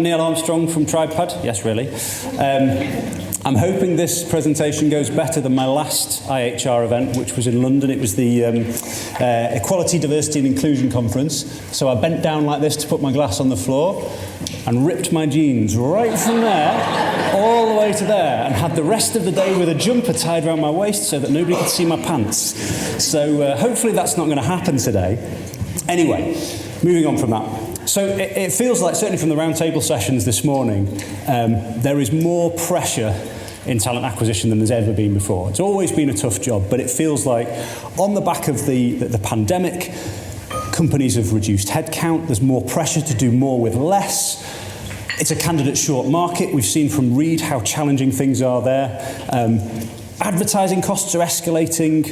Neil Armstrong from Tribepad. Yes, really. I'm hoping this presentation goes better than my last IHR event, which was in London. It was the Equality, Diversity and Inclusion Conference. So I bent down like this to put my glass on the floor and ripped my jeans right from there all the way to there, and had the rest of the day with a jumper tied around my waist so that nobody could see my pants. So hopefully that's not going to happen today. Anyway, moving on from that. So it feels like, certainly from the roundtable sessions this morning, there is more pressure in talent acquisition than there's ever been before. It's always been a tough job, but it feels like on the back of the pandemic, companies have reduced headcount, there's more pressure to do more with less. It's a candidate short market. We've seen from Reed how challenging things are there. Advertising costs are escalating.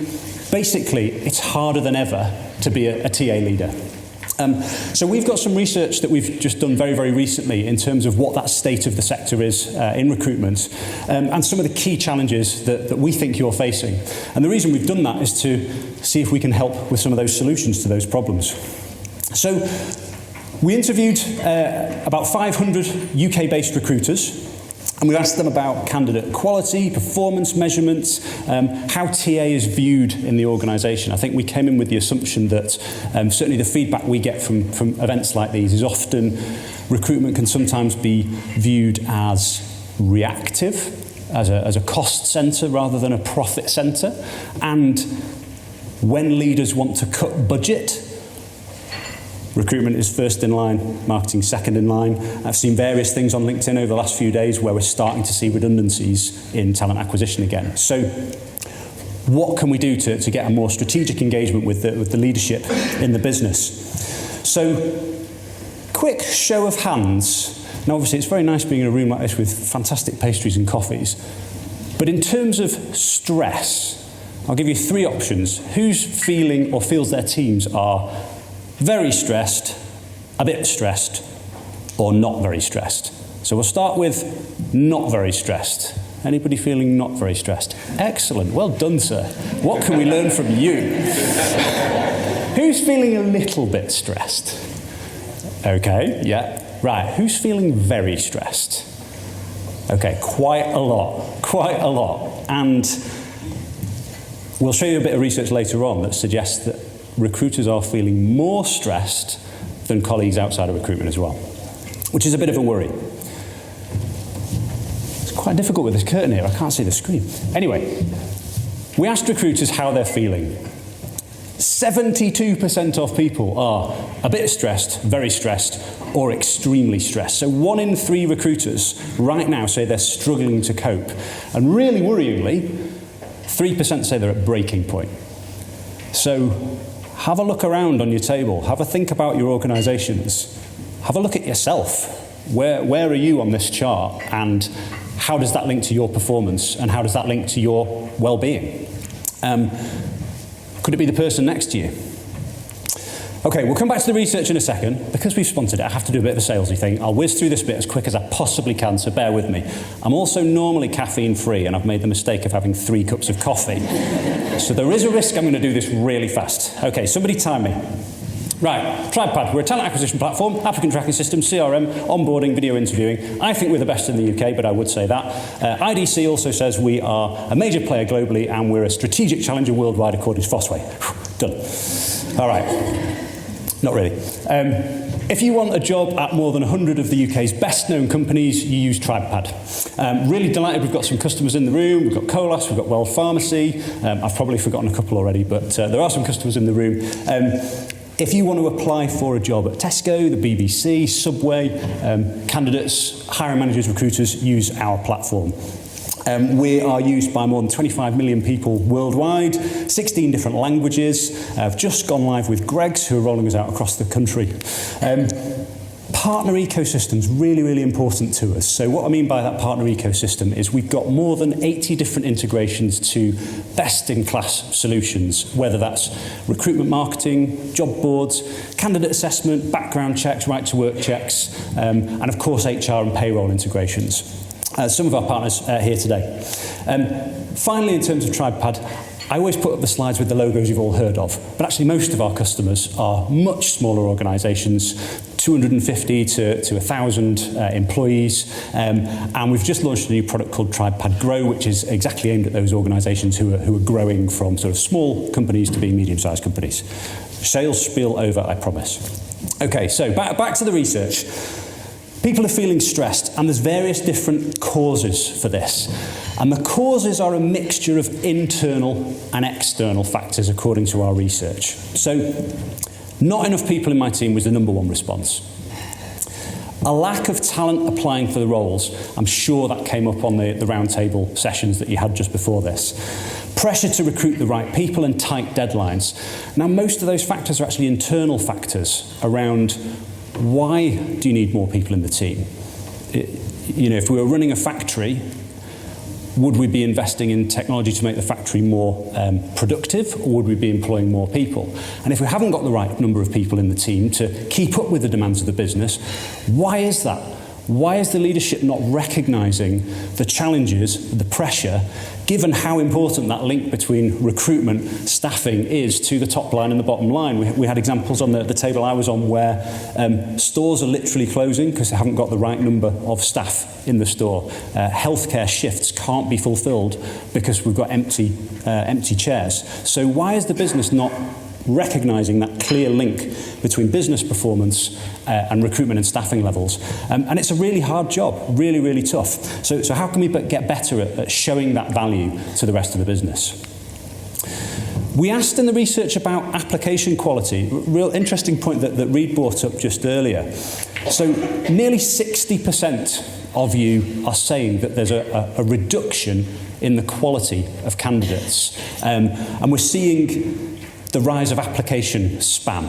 Basically, it's harder than ever to be a TA leader. So we've got some research that we've just done very, very recently in terms of what that state of the sector is in recruitment, and some of the key challenges that we think you're facing. And the reason we've done that is to see if we can help with some of those solutions to those problems. So we interviewed about 500 UK-based recruiters, and we asked them about candidate quality, performance measurements, how TA is viewed in the organisation. I think we came in with the assumption that certainly the feedback we get from events like these is often recruitment can sometimes be viewed as reactive, as a cost centre rather than a profit centre. And when leaders want to cut budget, recruitment is first in line, marketing second in line. I've seen various things on LinkedIn over the last few days where we're starting to see redundancies in talent acquisition again. So what can we do to get a more strategic engagement with the leadership in the business? So quick show of hands. Now obviously it's very nice being in a room like this with fantastic pastries and coffees. But in terms of stress, I'll give you three options. Who's feeling or feels their teams are very stressed, a bit stressed, or not very stressed? So we'll start with not very stressed. Anybody feeling not very stressed? Excellent, well done, sir. What can we learn from you? Who's feeling a little bit stressed? Okay, yeah, right. Who's feeling very stressed? Okay, quite a lot. And we'll show you a bit of research later on that suggests that recruiters are feeling more stressed than colleagues outside of recruitment as well, which is a bit of a worry. It's quite difficult with this curtain here, I can't see the screen. Anyway, we asked recruiters how they're feeling. 72% of people are a bit stressed, very stressed, or extremely stressed. So 1 in 3 recruiters right now say they're struggling to cope. And really worryingly, 3% say they're at breaking point. So have a look around on your table. Have a think about your organisations. Have a look at yourself. Where are you on this chart? And how does that link to your performance? And how does that link to your well-being? Could it be the person next to you? Okay, we'll come back to the research in a second. Because we've sponsored it, I have to do a bit of a salesy thing. I'll whiz through this bit as quick as I possibly can, so bear with me. I'm also normally caffeine-free, and I've made the mistake of having 3 cups of coffee. So there is a risk I'm going to do this really fast. Okay, somebody time me. Right, Tribepad, we're a talent acquisition platform, applicant tracking system, CRM, onboarding, video interviewing. I think we're the best in the UK, but I would say that. IDC also says we are a major player globally, and we're a strategic challenger worldwide according to Fosway. Done. All right. Not really. If you want a job at more than 100 of the UK's best-known companies, you use Tribepad. Really delighted we've got some customers in the room. We've got Colas, we've got World Pharmacy. I've probably forgotten a couple already, but there are some customers in the room. If you want to apply for a job at Tesco, the BBC, Subway, candidates, hiring managers, recruiters use our platform. We are used by more than 25 million people worldwide, 16 different languages. I've just gone live with Greggs, who are rolling us out across the country. Partner ecosystem's really, really important to us. So what I mean by that partner ecosystem is we've got more than 80 different integrations to best-in-class solutions, whether that's recruitment marketing, job boards, candidate assessment, background checks, right-to-work checks, and of course HR and payroll integrations. Some of our partners here today. Finally, in terms of Tribepad, I always put up the slides with the logos you've all heard of, but actually most of our customers are much smaller organisations, 250 to 1,000 employees, and we've just launched a new product called Tribepad Grow, which is exactly aimed at those organisations who are growing from sort of small companies to being medium-sized companies. Sales spiel over, I promise. Okay, so back to the research. People are feeling stressed, and there's various different causes for this. And the causes are a mixture of internal and external factors, according to our research. So, not enough people in my team was the number one response. A lack of talent applying for the roles. I'm sure that came up on the roundtable sessions that you had just before this. Pressure to recruit the right people and tight deadlines. Now, most of those factors are actually internal factors around why do you need more people in the team? If we were running a factory, would we be investing in technology to make the factory more productive, or would we be employing more people? And if we haven't got the right number of people in the team to keep up with the demands of the business, why is that? Why is the leadership not recognising the challenges, the pressure, given how important that link between recruitment, staffing is to the top line and the bottom line? We had examples on the table I was on where stores are literally closing because they haven't got the right number of staff in the store. Healthcare shifts can't be fulfilled because we've got empty chairs. So why is the business not recognising that clear link between business performance and recruitment and staffing levels? And it's a really hard job, really, really tough. So how can we get better at showing that value to the rest of the business? We asked in the research about application quality, real interesting point that Reid brought up just earlier. So nearly 60% of you are saying that there's a reduction in the quality of candidates. And we're seeing the rise of application spam.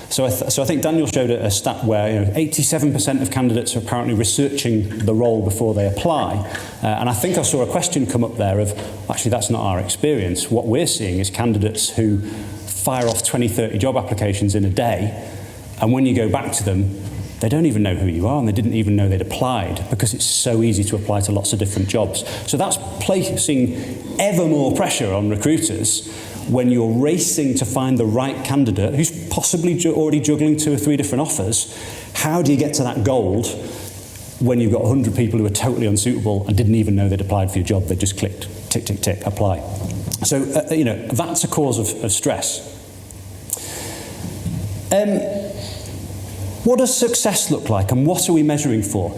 So I think Daniel showed a stat where 87% of candidates are apparently researching the role before they apply. And I think I saw a question come up there of, actually that's not our experience. What we're seeing is candidates who fire off 20, 30 job applications in a day, and when you go back to them, they don't even know who you are, and they didn't even know they'd applied, because it's so easy to apply to lots of different jobs. So that's placing ever more pressure on recruiters when you're racing to find the right candidate who's possibly already juggling 2 or 3 different offers. How do you get to that gold when you've got 100 people who are totally unsuitable and didn't even know they'd applied for your job? They just clicked, tick, tick, tick, apply. So, that's a cause of stress. What does success look like, and what are we measuring for?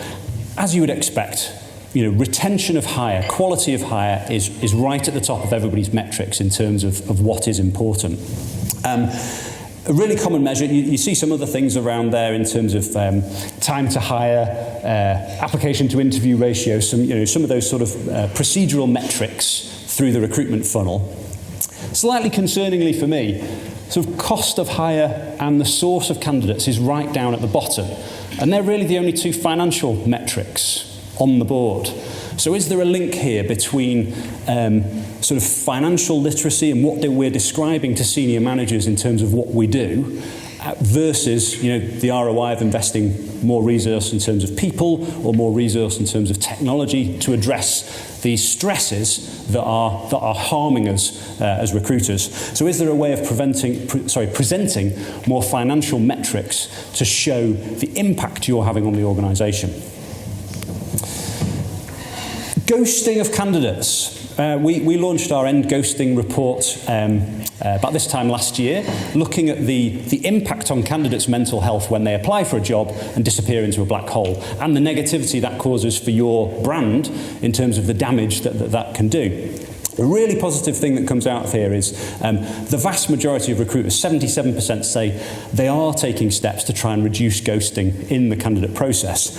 As you would expect, retention of hire, quality of hire is right at the top of everybody's metrics in terms of what is important. A really common measure, you see some other things around there in terms of time to hire, application to interview ratio, some of those sort of procedural metrics through the recruitment funnel. Slightly concerningly for me, sort of cost of hire and the source of candidates is right down at the bottom. And they're really the only 2 financial metrics on the board. So is there a link here between sort of financial literacy and what we're describing to senior managers in terms of what we do versus the ROI of investing more resource in terms of people or more resource in terms of technology to address these stresses that are harming us as recruiters? So is there a way of presenting more financial metrics to show the impact you're having on the organisation? Ghosting of candidates. We launched our end ghosting report about this time last year, looking at the impact on candidates' mental health when they apply for a job and disappear into a black hole, and the negativity that causes for your brand in terms of the damage that can do. A really positive thing that comes out of here is the vast majority of recruiters, 77%, say they are taking steps to try and reduce ghosting in the candidate process.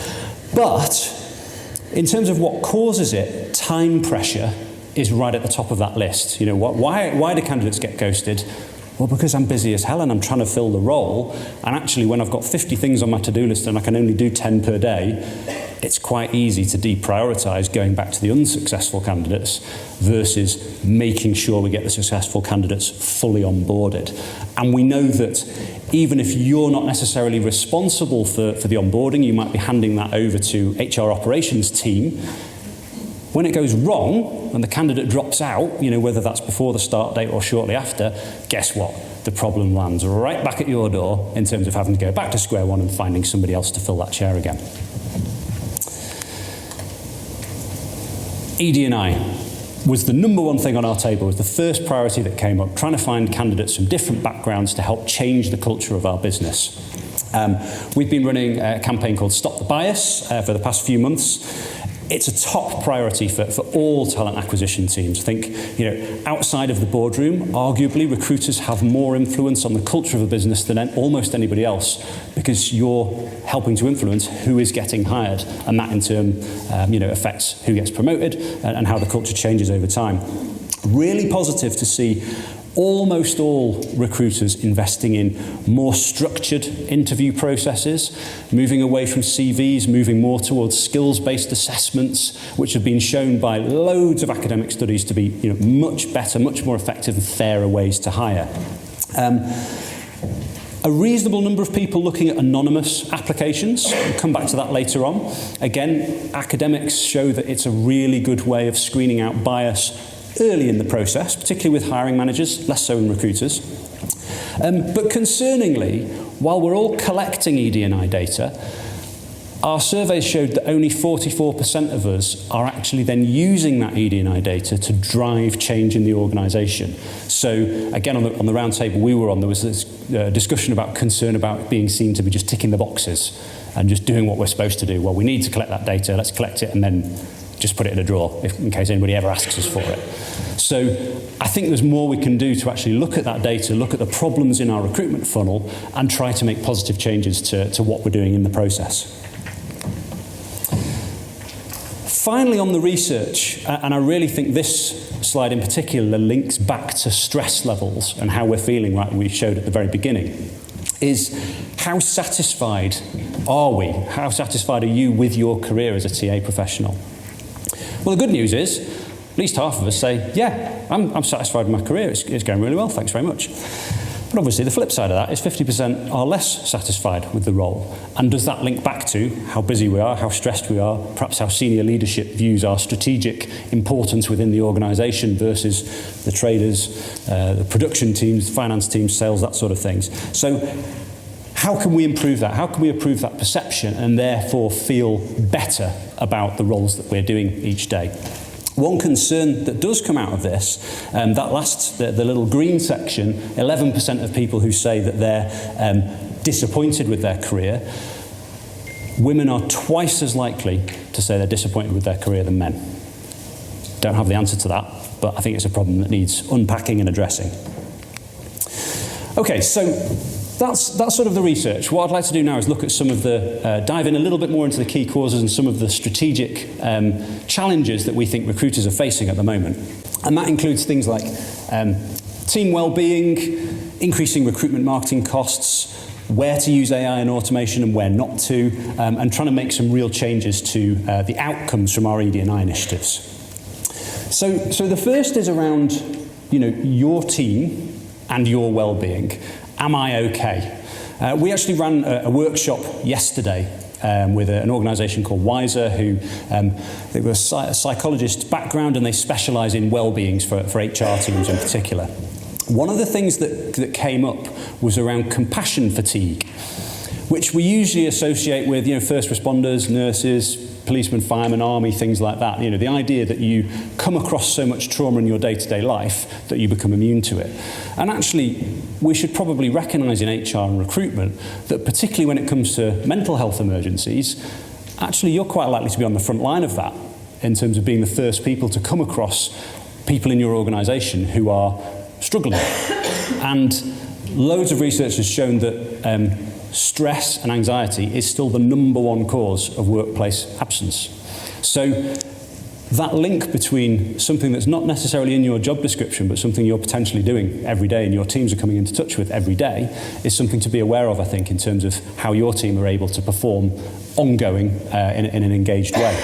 But in terms of what causes it, time pressure is right at the top of that list. Why do candidates get ghosted? Well, because I'm busy as hell and I'm trying to fill the role, and actually when I've got 50 things on my to-do list and I can only do 10 per day, it's quite easy to deprioritise going back to the unsuccessful candidates versus making sure we get the successful candidates fully onboarded. And we know that even if you're not necessarily responsible for the onboarding, you might be handing that over to HR operations team. When it goes wrong, and the candidate drops out, whether that's before the start date or shortly after, guess what? The problem lands right back at your door in terms of having to go back to square one and finding somebody else to fill that chair again. ED&I was the number one thing on our table, was the first priority that came up, trying to find candidates from different backgrounds to help change the culture of our business. We've been running a campaign called Stop the Bias for the past few months. It's a top priority for all talent acquisition teams. I think, outside of the boardroom, arguably recruiters have more influence on the culture of a business than almost anybody else, because you're helping to influence who is getting hired, and that in turn, affects who gets promoted and how the culture changes over time. Really positive to see almost all recruiters investing in more structured interview processes, moving away from CVs, moving more towards skills-based assessments, which have been shown by loads of academic studies to be much better, much more effective and fairer ways to hire. A reasonable number of people looking at anonymous applications. We'll come back to that later on. Again, academics show that it's a really good way of screening out bias early in the process, particularly with hiring managers, less so in recruiters. But concerningly, while we're all collecting ED&I data, our surveys showed that only 44% of us are actually then using that ED&I data to drive change in the organisation. So again, on the round table we were on, there was this discussion about concern about being seen to be just ticking the boxes and just doing what we're supposed to do. Well, we need to collect that data, let's collect it and then just put it in a drawer in case anybody ever asks us for it. So I think there's more we can do to actually look at that data, look at the problems in our recruitment funnel, and try to make positive changes to what we're doing in the process. Finally, on the research, and I really think this slide in particular links back to stress levels and how we're feeling, like we showed at the very beginning, is how satisfied are we? How satisfied are you with your career as a TA professional? Well, the good news is, at least half of us say, yeah, I'm satisfied with my career, it's going really well, thanks very much. But obviously the flip side of that is 50% are less satisfied with the role. And does that link back to how busy we are, how stressed we are, perhaps how senior leadership views our strategic importance within the organisation versus the traders, the production teams, finance teams, sales, that sort of things. So how can we improve that? How can we improve that perception and therefore feel better about the roles that we're doing each day? One concern that does come out of this, the little green section, 11% of people who say that they're disappointed with their career. Women are twice as likely to say they're disappointed with their career than men. Don't have the answer to that, but I think it's a problem that needs unpacking and addressing. Okay, so that's sort of the research. What I'd like to do now is look at some of the, dive in a little bit more into the key causes and some of the strategic challenges that we think recruiters are facing at the moment. And that includes things like team well-being, increasing recruitment marketing costs, where to use AI and automation and where not to, and trying to make some real changes to the outcomes from our ED&I initiatives. So the first is around, your team and your well-being. Am I okay? We actually ran a workshop yesterday with an organisation called Wiser, who they were a psychologist background and they specialise in well-beings for HR teams in particular. One of the things that came up was around compassion fatigue, which we usually associate with first responders, nurses, policemen, firemen, army, things like that. The idea that you come across so much trauma in your day-to-day life that you become immune to it. And actually, we should probably recognise in HR and recruitment that particularly when it comes to mental health emergencies, actually you're quite likely to be on the front line of that in terms of being the first people to come across people in your organisation who are struggling. And loads of research has shown that stress and anxiety is still the number one cause of workplace absence. So that link between something that's not necessarily in your job description but something you're potentially doing every day and your teams are coming into touch with every day is something to be aware of, I think, in terms of how your team are able to perform ongoing in an engaged way.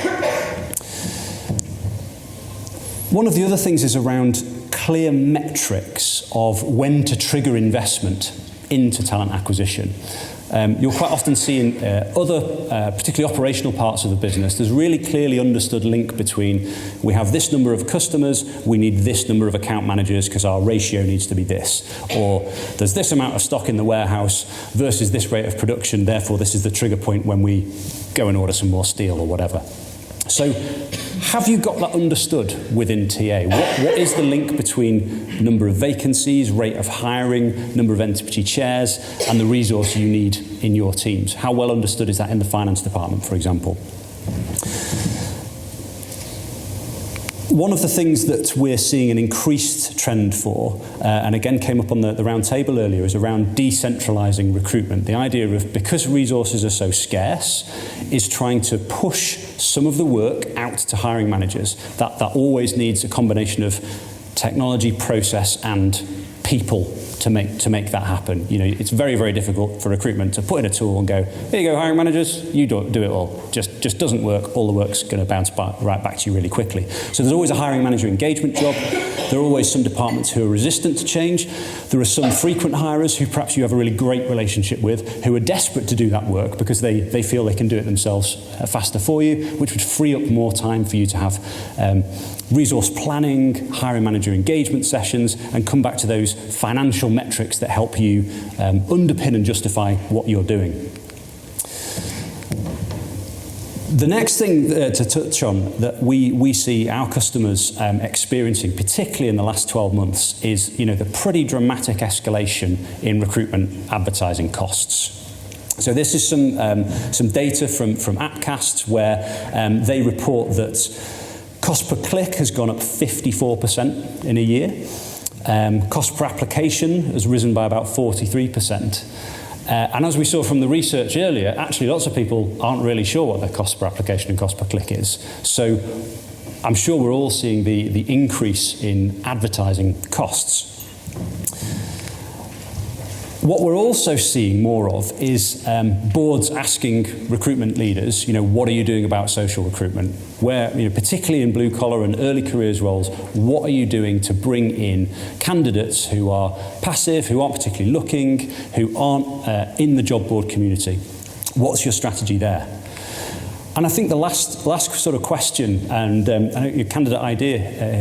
One of the other things is around clear metrics of when to trigger investment into talent acquisition. you'll quite often see in other, particularly operational parts of the business, there's really clearly understood link between we have this number of customers, we need this number of account managers because our ratio needs to be this. Or there's this amount of stock in the warehouse versus this rate of production, therefore this is the trigger point when we go and order some more steel or whatever. So have you got that understood within TA? What is the link between number of vacancies, rate of hiring, number of entity chairs, and the resource you need in your teams? How well understood is that in the finance department, for example? One of the things that we're seeing an increased trend for, and again came up on the round table earlier, is around decentralising recruitment. The idea of, because resources are so scarce, is trying to push some of the work out to hiring managers. That always needs a combination of technology, process, and people to make that happen. You know, it's very, very difficult for recruitment to put in a tool and go, here you go, hiring managers, you do it all. Just doesn't work. All the work's going to bounce right back to you really quickly. So there's always a hiring manager engagement job. There are always some departments who are resistant to change. There are some frequent hirers who perhaps you have a really great relationship with, who are desperate to do that work because they feel they can do it themselves faster for you, which would free up more time for you to have resource planning, hiring manager engagement sessions, and come back to those financial metrics that help you underpin and justify what you're doing. The next thing to touch on that we see our customers experiencing, particularly in the last 12 months, is the pretty dramatic escalation in recruitment advertising costs. So this is some data from Appcast where they report that cost per click has gone up 54% in a year. Cost per application has risen by about 43%. And as we saw from the research earlier, actually lots of people aren't really sure what their cost per application and cost per click is. So I'm sure we're all seeing the increase in advertising costs. What we're also seeing more of is boards asking recruitment leaders, what are you doing about social recruitment? Where, particularly in blue collar and early careers roles, what are you doing to bring in candidates who are passive, who aren't particularly looking, who aren't in the job board community? What's your strategy there? And I think the last sort of question, and I know your candidate idea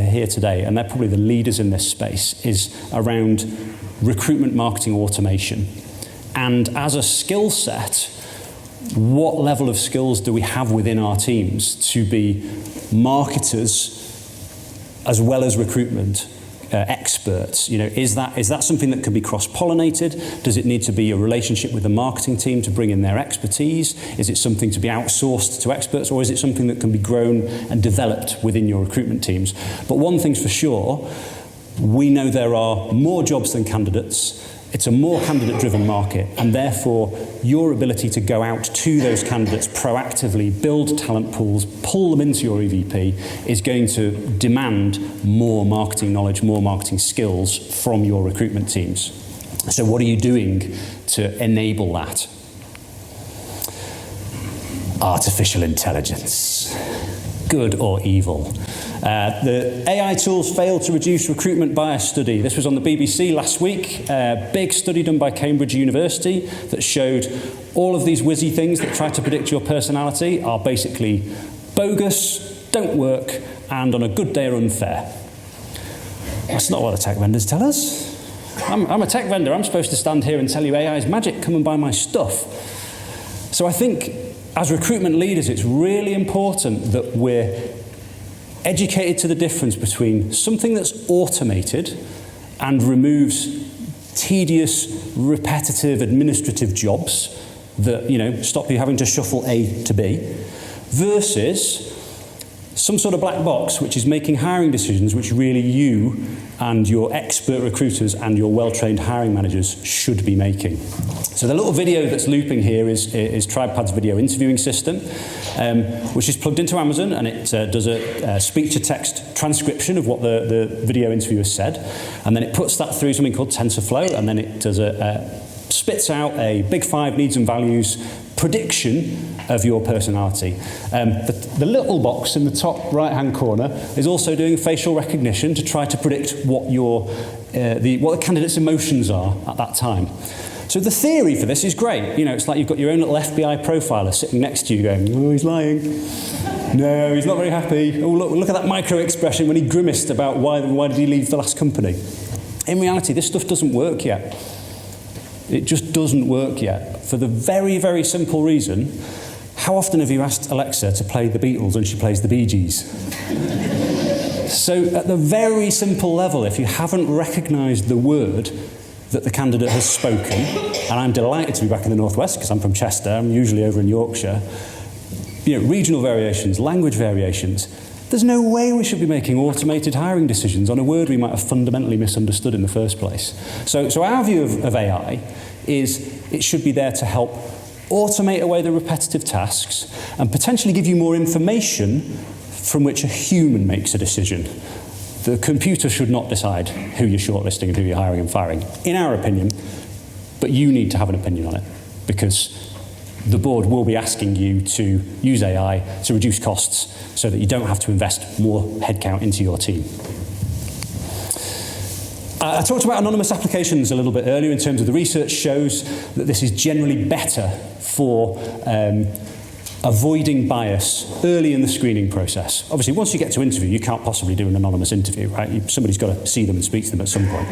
here today, and they're probably the leaders in this space, is around recruitment marketing automation. And as a skill set, what level of skills do we have within our teams to be marketers as well as recruitment experts? Is that something that can be cross-pollinated? Does it need to be a relationship with the marketing team to bring in their expertise? Is it something to be outsourced to experts, or is it something that can be grown and developed within your recruitment teams? But one thing's for sure, we know there are more jobs than candidates. It's a more candidate-driven market, and therefore your ability to go out to those candidates proactively, build talent pools, pull them into your EVP is going to demand more marketing knowledge, more marketing skills from your recruitment teams. So what are you doing to enable that? Artificial intelligence. Good or evil? The AI tools failed to reduce recruitment bias study. This was on the BBC last week. A big study done by Cambridge University that showed all of these whizzy things that try to predict your personality are basically bogus, don't work, and on a good day are unfair. That's not what the tech vendors tell us. I'm a tech vendor. I'm supposed to stand here and tell you AI is magic. Come and buy my stuff. So I think as recruitment leaders, it's really important that we're educated to the difference between something that's automated and removes tedious, repetitive, administrative jobs that, stop you having to shuffle A to B, versus some sort of black box which is making hiring decisions which really you and your expert recruiters and your well-trained hiring managers should be making. So the little video that's looping here is Tribepad's video interviewing system, which is plugged into Amazon, and it does a speech-to-text transcription of what the video interviewer said, and then it puts that through something called TensorFlow, and then it does spits out a big 5 needs and values prediction of your personality. The little box in the top right-hand corner is also doing facial recognition to try to predict what the candidate's emotions are at that time. So the theory for this is great. You know, it's like you've got your own little FBI profiler sitting next to you going, oh, he's lying. No, he's not very happy. Oh, look at that micro expression when he grimaced about why did he leave the last company. In reality, this stuff doesn't work yet. It just doesn't work yet. For the very, very simple reason, how often have you asked Alexa to play the Beatles and she plays the Bee Gees? So at the very simple level, if you haven't recognised the word that the candidate has spoken, and I'm delighted to be back in the Northwest because I'm from Chester, I'm usually over in Yorkshire, you know, regional variations, language variations, there's no way we should be making automated hiring decisions on a word we might have fundamentally misunderstood in the first place. So our view of AI is it should be there to help automate away the repetitive tasks and potentially give you more information from which a human makes a decision. The computer should not decide who you're shortlisting and who you're hiring and firing, in our opinion, but you need to have an opinion on it because the board will be asking you to use AI to reduce costs so that you don't have to invest more headcount into your team. I talked about anonymous applications a little bit earlier in terms of the research shows that this is generally better for avoiding bias early in the screening process. Obviously, once you get to interview, you can't possibly do an anonymous interview, right? Somebody's got to see them and speak to them at some point.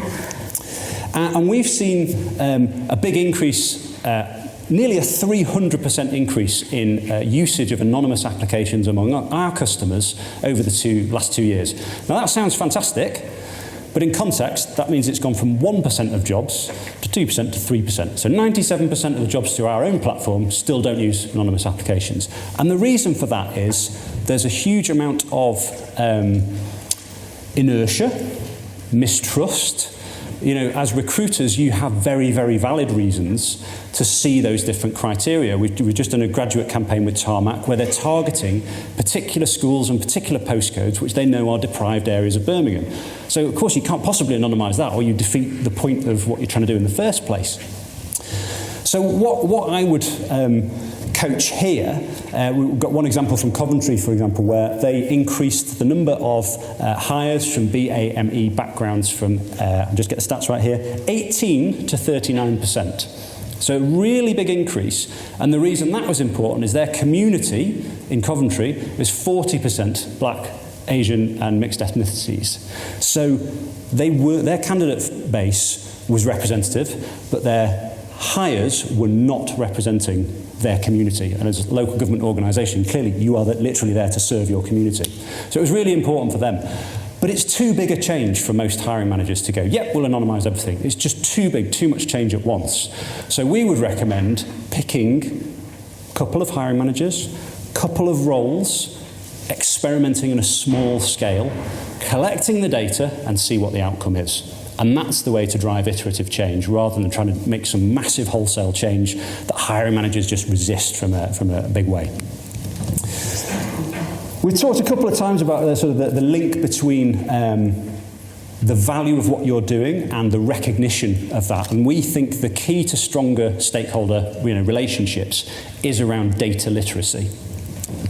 And we've seen a big increase, nearly a 300% increase in usage of anonymous applications among our customers over the last 2 years. Now that sounds fantastic, but in context, that means it's gone from 1% of jobs to 2% to 3%. So 97% of the jobs through our own platform still don't use anonymous applications. And the reason for that is there's a huge amount of inertia, mistrust. You know, as recruiters, you have very, very valid reasons to see those different criteria. We've just done a graduate campaign with Tarmac where they're targeting particular schools and particular postcodes which they know are deprived areas of Birmingham. So, of course, you can't possibly anonymise that or you defeat the point of what you're trying to do in the first place. So what I would coach here, we've got one example from Coventry, for example, where they increased the number of hires from BAME backgrounds from, I'll just get the stats right here, 18 to 39%. So a really big increase. And the reason that was important is their community in Coventry is 40% black, Asian and mixed ethnicities. So their candidate base was representative, but their hires were not representing their community. And as a local government organisation, clearly you are literally there to serve your community. So it was really important for them. But it's too big a change for most hiring managers to go, yep, we'll anonymise everything. It's just too big, too much change at once. So we would recommend picking a couple of hiring managers, couple of roles, experimenting on a small scale, collecting the data and see what the outcome is. And that's the way to drive iterative change, rather than trying to make some massive wholesale change that hiring managers just resist from a big way. We've talked a couple of times about the link between the value of what you're doing and the recognition of that. And we think the key to stronger stakeholder relationships is around data literacy.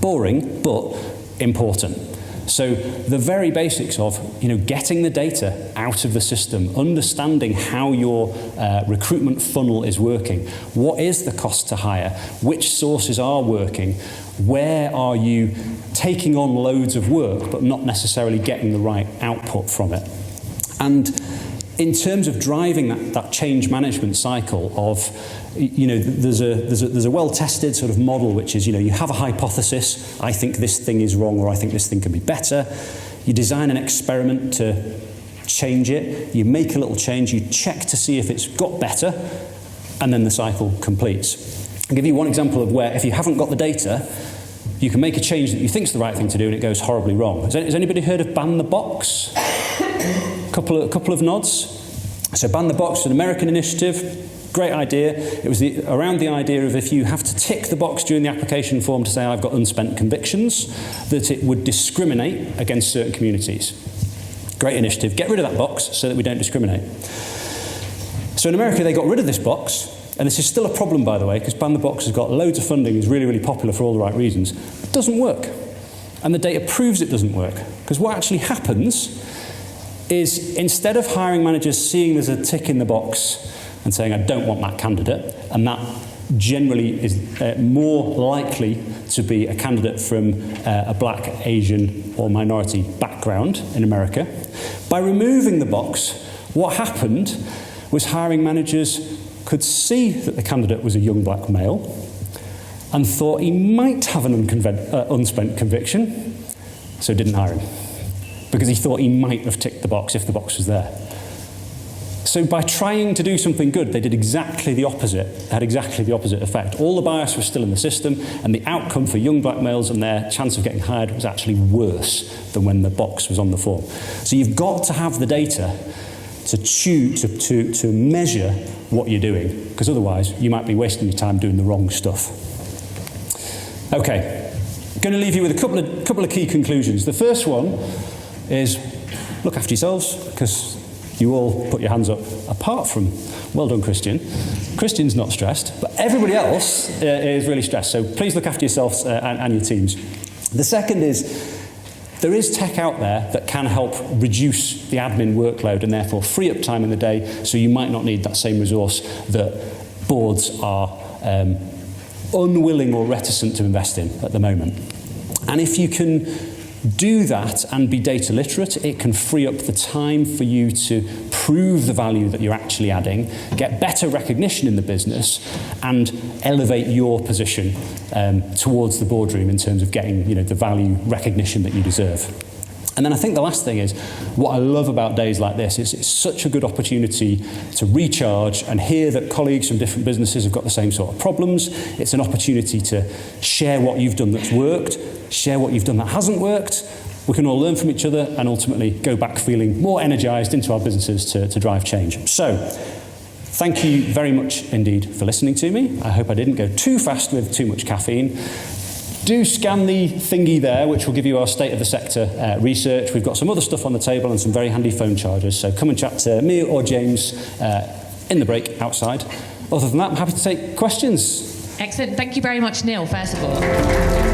Boring, but important. So the very basics of getting the data out of the system, understanding how your recruitment funnel is working, what is the cost to hire, which sources are working, where are you taking on loads of work but not necessarily getting the right output from it. And in terms of driving that change management cycle of, there's a well-tested sort of model which is, you have a hypothesis, I think this thing is wrong or I think this thing can be better. You design an experiment to change it, you make a little change, you check to see if it's got better, and then the cycle completes. I'll give you one example of where if you haven't got the data, you can make a change that you think is the right thing to do and it goes horribly wrong. Has anybody heard of ban the box? Couple of nods. So Ban the Box, an American initiative, great idea. It was around the idea of if you have to tick the box during the application form to say I've got unspent convictions, that it would discriminate against certain communities. Great initiative. Get rid of that box so that we don't discriminate. So in America they got rid of this box, and this is still a problem, by the way, because Ban the Box has got loads of funding, is really, really popular for all the right reasons. It doesn't work. And the data proves it doesn't work. Because what actually happens is instead of hiring managers seeing there's a tick in the box and saying, I don't want that candidate, and that generally is more likely to be a candidate from a black, Asian or minority background in America. By removing the box, what happened was hiring managers could see that the candidate was a young black male and thought he might have an unspent conviction, so didn't hire him, because he thought he might have ticked the box if the box was there. So by trying to do something good, they did exactly the opposite, had exactly the opposite effect. All the bias was still in the system, and the outcome for young black males and their chance of getting hired was actually worse than when the box was on the form. So you've got to have the data to measure what you're doing, because otherwise you might be wasting your time doing the wrong stuff. Okay, going to leave you with a couple of key conclusions. The first one is look after yourselves, because you all put your hands up, apart from, well done Christian. Christian's not stressed, but everybody else is really stressed. So please look after yourselves and your teams. The second is, there is tech out there that can help reduce the admin workload and therefore free up time in the day, so you might not need that same resource that boards are unwilling or reticent to invest in at the moment. And if you can do that and be data literate, it can free up the time for you to prove the value that you're actually adding, get better recognition in the business, and elevate your position towards the boardroom in terms of getting, the value recognition that you deserve. And then I think the last thing is, what I love about days like this is it's such a good opportunity to recharge and hear that colleagues from different businesses have got the same sort of problems. It's an opportunity to share what you've done that's worked, share what you've done that hasn't worked. We can all learn from each other and ultimately go back feeling more energised into our businesses to drive change. So, thank you very much indeed for listening to me. I hope I didn't go too fast with too much caffeine. Do scan the thingy there, which will give you our state of the sector research. We've got some other stuff on the table and some very handy phone chargers, so come and chat to me or James in the break outside. Other than that, I'm happy to take questions. Excellent. Thank you very much, Neil, first of all.